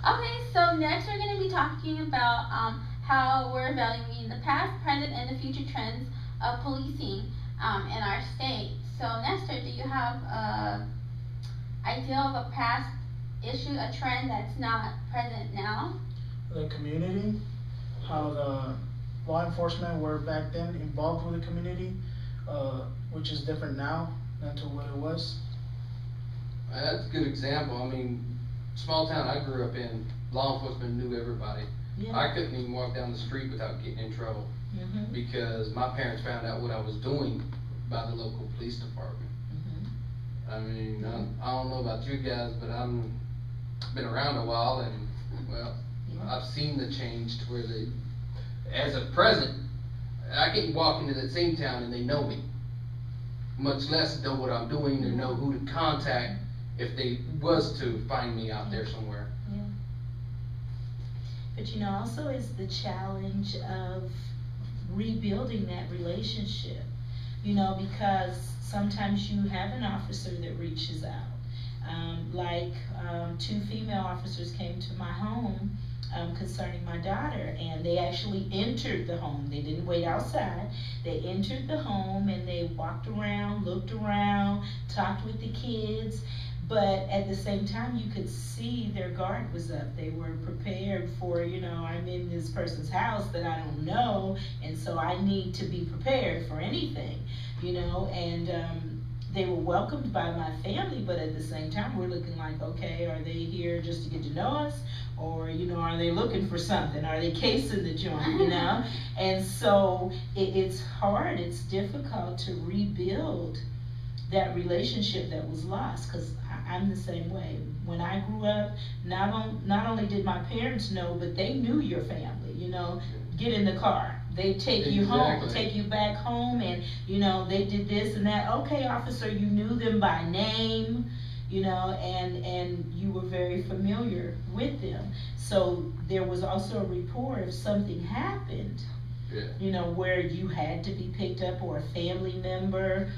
Okay, so next we're going to be talking about how we're evaluating the past, present, and the future trends of policing in our state. So Nestor, do you have a idea of a past issue, a trend that's not present now? The community, how the law enforcement were back then involved with the community, which is different now than to what it was. That's a good example. I mean, small town I grew up in, law enforcement knew everybody. Yeah. I couldn't even walk down the street without getting in trouble because my parents found out what I was doing by the local police department. I mean, I don't know about you guys, but I've been around a while, and well, I've seen the change to where they, as of present, I can walk into that same town and they know me, much less know what I'm doing or know who to contact if they was to find me out there somewhere. Yeah. But you know, also is the challenge of rebuilding that relationship. You know, because sometimes you have an officer that reaches out. Two female officers came to my home concerning my daughter, and they actually entered the home. They didn't wait outside. They entered the home and they walked around, looked around, talked with the kids. But at the same time, you could see their guard was up. They were prepared for, you know, I'm in this person's house that I don't know, and so I need to be prepared for anything, you know. And they were welcomed by my family, but at the same time, we're looking like, okay, are they here just to get to know us? Or, you know, are they looking for something? Are they casing the joint, you know? And so it's hard, it's difficult to rebuild that relationship that was lost, because I'm the same way. When I grew up, not only did my parents know, but they knew your family, you know. Get in the car. They take you home, take you back home, and, you know, they did this and that. Okay, officer, you knew them by name, you know, and you were very familiar with them. So there was also a rapport if something happened, you know, where you had to be picked up, or a family member,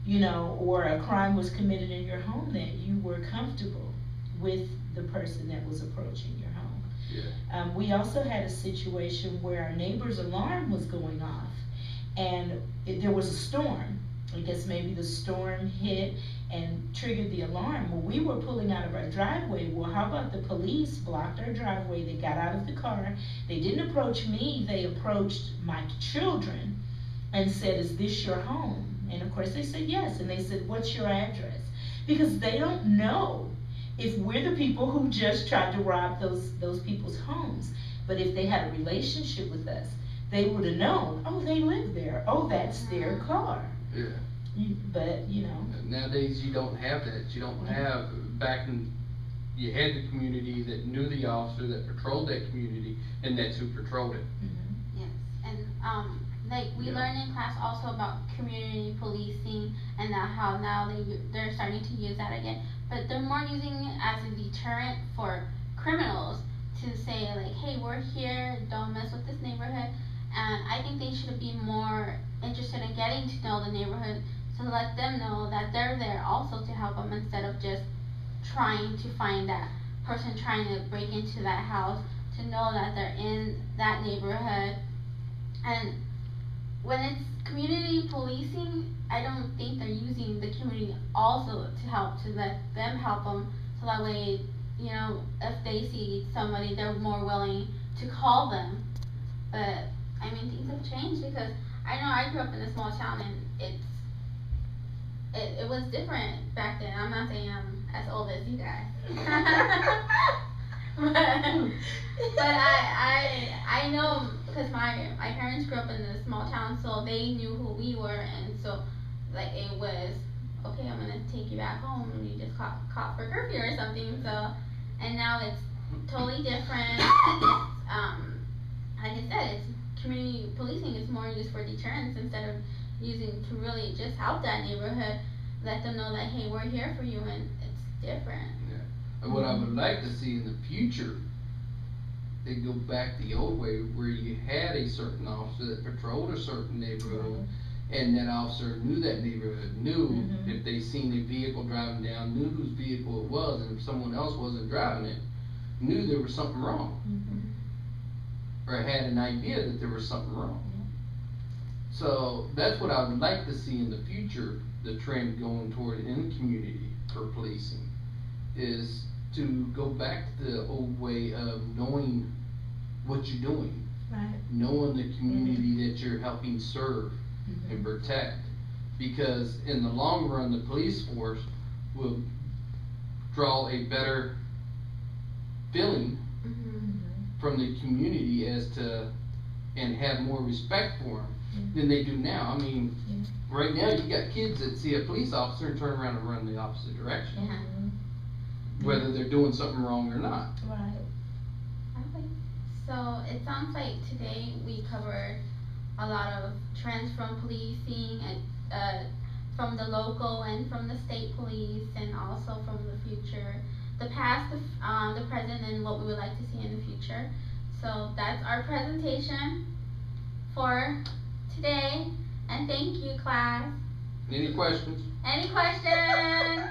you know, or a crime was committed in your home, that you were comfortable with the person that was approaching your home. We also had a situation where our neighbor's alarm was going off, and there was a storm. I guess maybe the storm hit and triggered the alarm. Well, we were pulling out of our driveway. Well, how about the police blocked our driveway? They got out of the car. They didn't approach me. They approached my children and said, "Is this your home?" And of course they said yes. And they said, "What's your address?" Because they don't know if we're the people who just tried to rob those people's homes. But if they had a relationship with us, they would have known, oh, they live there. Oh, that's their car. But, you know. Nowadays you don't have that. You don't have, back in, you had the community that knew the officer that patrolled that community, and that's who patrolled it. Yes, and like we learned in class also about community policing, and how now they're starting to use that again. But they're more using it as a deterrent for criminals, to say like, hey, we're here, don't mess with this neighborhood. And I think they should be more interested in getting to know the neighborhood, to let them know that they're there also to help them, instead of just trying to find that person trying to break into that house, to know that they're in that neighborhood. And when it's community policing, I don't think they're using the community also to help, to let them help them, so that way, you know, if they see somebody, they're more willing to call them. But I mean, things have changed, because I know I grew up in a small town, and it was different back then. I'm not saying I'm as old as you guys. but I know, because my parents grew up in a small town, so they knew who we were, and so like it was, okay, I'm gonna take you back home, and you just caught for curfew or something. So, and now it's totally different. Like I said, it's community policing is more used for deterrence, instead of using to really just help that neighborhood, let them know that, hey, we're here for you, and it's different. And what I would like to see in the future, they go back the old way, where you had a certain officer that patrolled a certain neighborhood, and that officer knew that neighborhood, knew if they seen a vehicle driving down, knew whose vehicle it was, and if someone else wasn't driving it, knew there was something wrong. Or had an idea that there was something wrong. So that's what I would like to see in the future, the trend going toward in the community for policing, is to go back to the old way of knowing what you're doing. Right. Knowing the community that you're helping serve and protect. Because in the long run, the police force will draw a better feeling from the community as to, and have more respect for them than they do now. I mean, right now you got kids that see a police officer and turn around and run the opposite direction, whether they're doing something wrong or not. Right. Okay. So it sounds like today we covered a lot of trends from policing and from the local and from the state police, and also from the future, the past, the present, and what we would like to see in the future. So that's our presentation for today, and thank you, class. Any questions? Any questions?